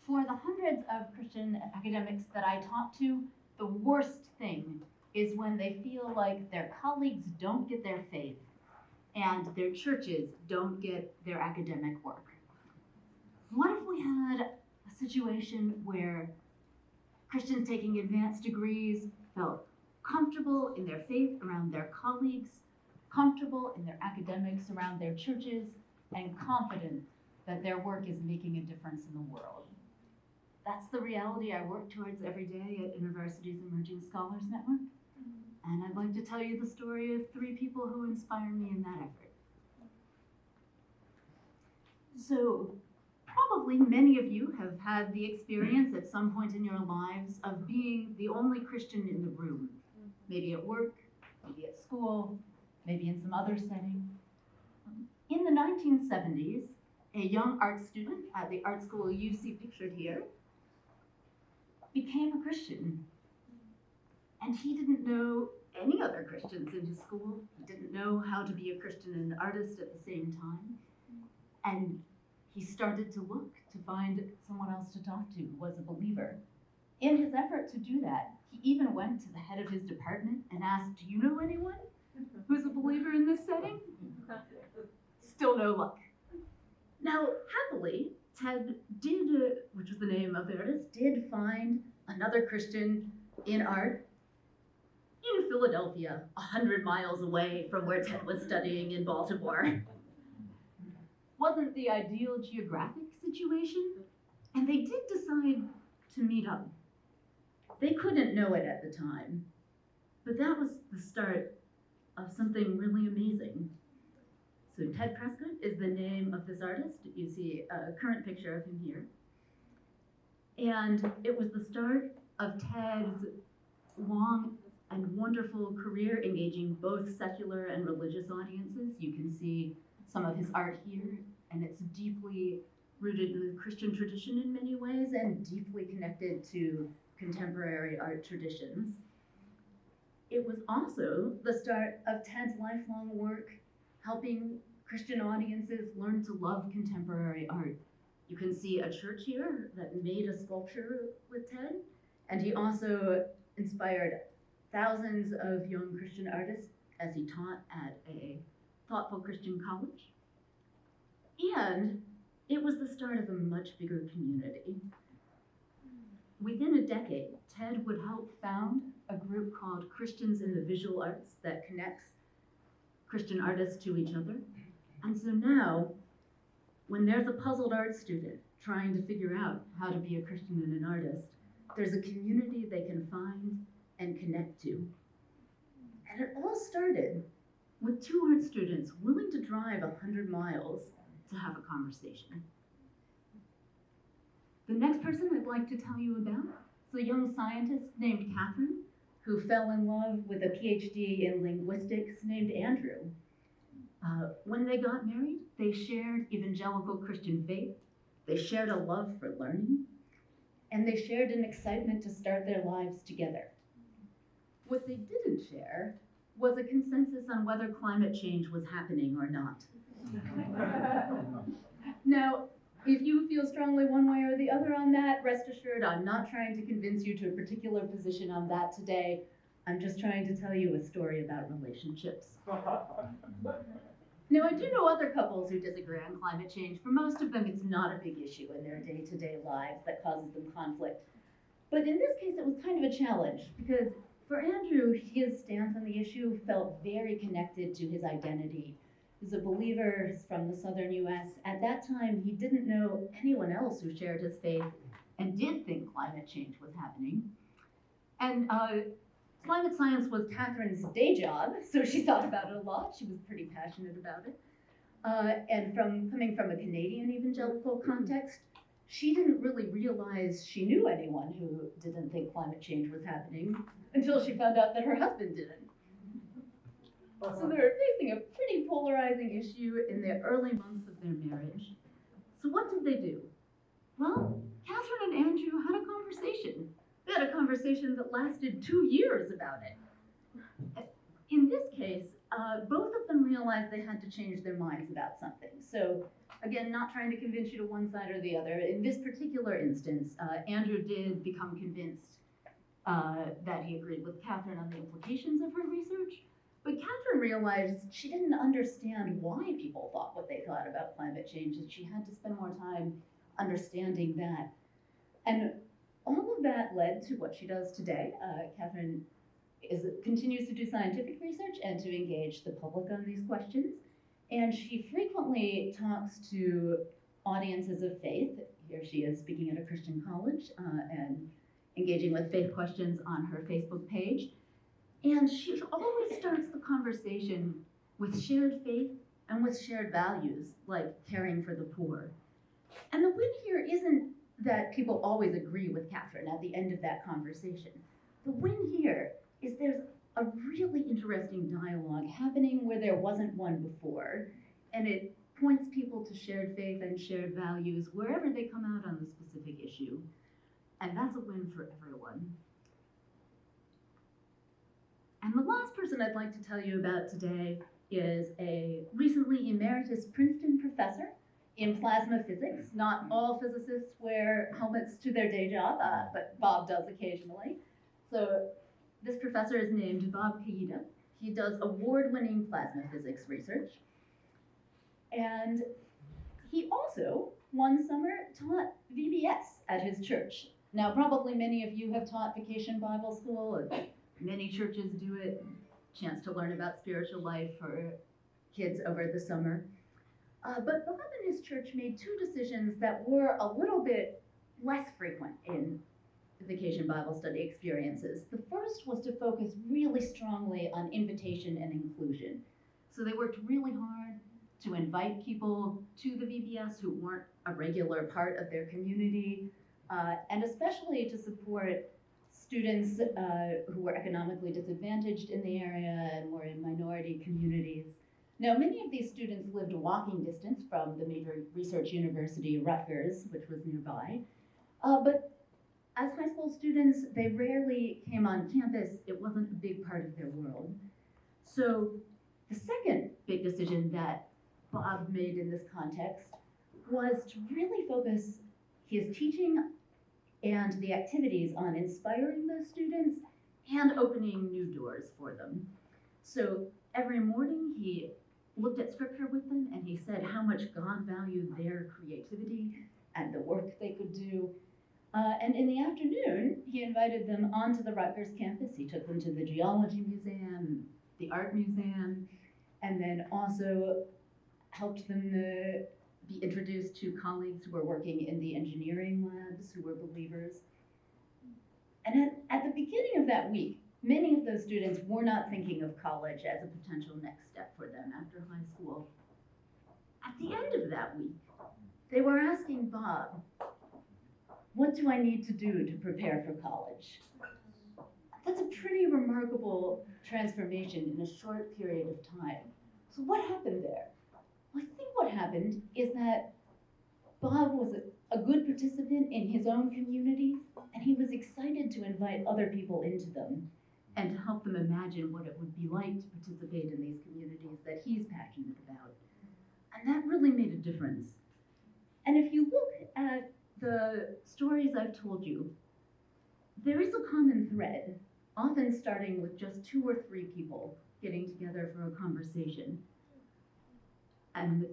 For the hundreds of Christian academics that I talk to, the worst thing is when they feel like their colleagues don't get their faith and their churches don't get their academic work. What if we had a situation where Christians taking advanced degrees felt comfortable in their faith around their colleagues, comfortable in their academics around their churches, and confident that their work is making a difference in the world? That's the reality I work towards every day at InterVarsity's Emerging Scholars Network. And I'd like to tell you the story of 3 people who inspire me in that effort. So, probably many of you have had the experience at some point in your lives of being the only Christian in the room, maybe at work, maybe at school, maybe in some other setting. In the 1970s, a young art student at the art school you see pictured here became a Christian. And he didn't know any other Christians in his school. He didn't know how to be a Christian and an artist at the same time. And he started to look to find someone else to talk to who was a believer. In his effort to do that, he even went to the head of his department and asked, "Do you know anyone who's a believer in this setting?" Still no luck. Now, happily, Ted did, which was the name of the artist, did find another Christian in art in Philadelphia, 100 miles away from where Ted was studying in Baltimore. Wasn't the ideal geographic situation, and they did decide to meet up. They couldn't know it at the time, but that was the start of something really amazing. So Ted Prescott is the name of this artist. You see a current picture of him here. And it was the start of Ted's long and wonderful career engaging both secular and religious audiences. You can see some of his art here, and it's deeply rooted in the Christian tradition in many ways and deeply connected to contemporary art traditions. It was also the start of Ted's lifelong work helping Christian audiences learn to love contemporary art. You can see a church here that made a sculpture with Ted, and he also inspired thousands of young Christian artists as he taught at a thoughtful Christian college. And it was the start of a much bigger community. Within a decade, Ted would help found a group called Christians in the Visual Arts that connects Christian artists to each other. And so now, when there's a puzzled art student trying to figure out how to be a Christian and an artist, there's a community they can find and connect to. And it all started with 2 art students willing to drive 100 miles to have a conversation. The next person I'd like to tell you about is a young scientist named Catherine, who fell in love with a PhD in linguistics named Andrew. When they got married, they shared evangelical Christian faith, they shared a love for learning, and they shared an excitement to start their lives together. What they didn't share was a consensus on whether climate change was happening or not. Now, if you feel strongly one way or the other on that, rest assured I'm not trying to convince you to a particular position on that today. I'm just trying to tell you a story about relationships. Now, I do know other couples who disagree on climate change. For most of them, it's not a big issue in their day-to-day lives that causes them conflict. But in this case, it was kind of a challenge, because for Andrew, his stance on the issue felt very connected to his identity. He's a believer, he's from the southern US. At that time, he didn't know anyone else who shared his faith and did think climate change was happening. And climate science was Catherine's day job, so she thought about it a lot. She was pretty passionate about it. And coming from a Canadian evangelical context, she didn't really realize she knew anyone who didn't think climate change was happening until she found out that her husband didn't. So they were facing a pretty polarizing issue in the early months of their marriage. So what did they do? Well, Catherine and Andrew had a conversation. They had a conversation that lasted 2 years about it. In this case, both of them realized they had to change their minds about something. So again, not trying to convince you to one side or the other. In this particular instance, Andrew did become convinced that he agreed with Catherine on the implications of her research. But Catherine realized she didn't understand why people thought what they thought about climate change, and she had to spend more time understanding that. And all of that led to what she does today. Catherine continues to do scientific research and to engage the public on these questions. And she frequently talks to audiences of faith. Here she is speaking at a Christian college and engaging with faith questions on her Facebook page. And she always starts the conversation with shared faith and with shared values, like caring for the poor. And the win here isn't that people always agree with Catherine at the end of that conversation. The win here is there's a really interesting dialogue happening where there wasn't one before, and it points people to shared faith and shared values wherever they come out on the specific issue. And that's a win for everyone. And the last person I'd like to tell you about today is a recently emeritus Princeton professor in plasma physics. Not all physicists wear helmets to their day job, but Bob does occasionally. So this professor is named Bob Kaida. He does award-winning plasma physics research. And he also, one summer, taught VBS at his church. Now, probably many of you have taught Vacation Bible School, and many churches do it, chance to learn about spiritual life for kids over the summer. But Bob and his church made two decisions that were a little bit less frequent in Vacation Bible Study experiences. The first was to focus really strongly on invitation and inclusion. So they worked really hard to invite people to the VBS who weren't a regular part of their community, and especially to support students who were economically disadvantaged in the area and were in minority communities. Now, many of these students lived walking distance from the major research university, Rutgers, which was nearby. But as high school students, they rarely came on campus. It wasn't a big part of their world. So the second big decision that Bob made in this context was to really focus his teaching and the activities on inspiring those students and opening new doors for them. So every morning he looked at scripture with them and he said how much God valued their creativity and the work they could do. And in the afternoon, he invited them onto the Rutgers campus. He took them to the Geology Museum, the Art Museum, and then also helped them be introduced to colleagues who were working in the engineering labs who were believers. And at the beginning of that week, many of those students were not thinking of college as a potential next step for them after high school. At the end of that week, they were asking Bob, what do I need to do to prepare for college? That's a pretty remarkable transformation in a short period of time. So what happened there? Well, I think what happened is that Bob was a good participant in his own community, and he was excited to invite other people into them and to help them imagine what it would be like to participate in these communities that he's passionate about. And that really made a difference. And if you look at the stories I've told you, there is a common thread, often starting with just 2 or 3 people getting together for a conversation. And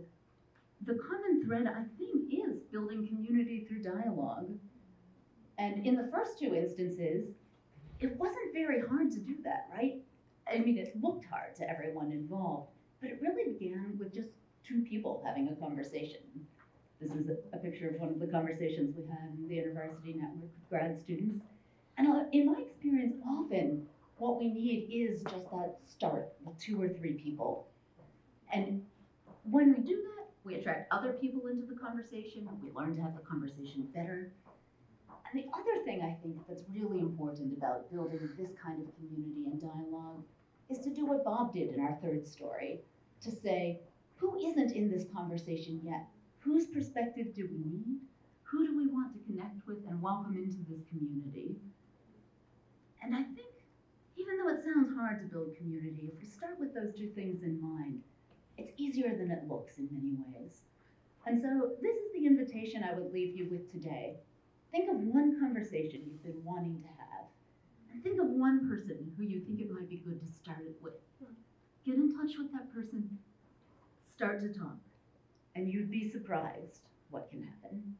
the common thread, I think, is building community through dialogue. And in the first 2 instances, it wasn't very hard to do that, right? I mean, it looked hard to everyone involved, but it really began with just 2 people having a conversation. This is a picture of one of the conversations we had in the university network with grad students. And in my experience, often what we need is just that start with 2 or 3 people. And when we do that, we attract other people into the conversation, we learn to have the conversation better. And the other thing I think that's really important about building this kind of community and dialogue is to do what Bob did in our 3rd story, to say, who isn't in this conversation yet? Whose perspective do we need? Who do we want to connect with and welcome into this community? And I think, even though it sounds hard to build community, if we start with those 2 things in mind, it's easier than it looks in many ways. And so this is the invitation I would leave you with today. Think of one conversation you've been wanting to have. And think of one person who you think it might be good to start it with. Get in touch with that person. Start to talk. And you'd be surprised what can happen.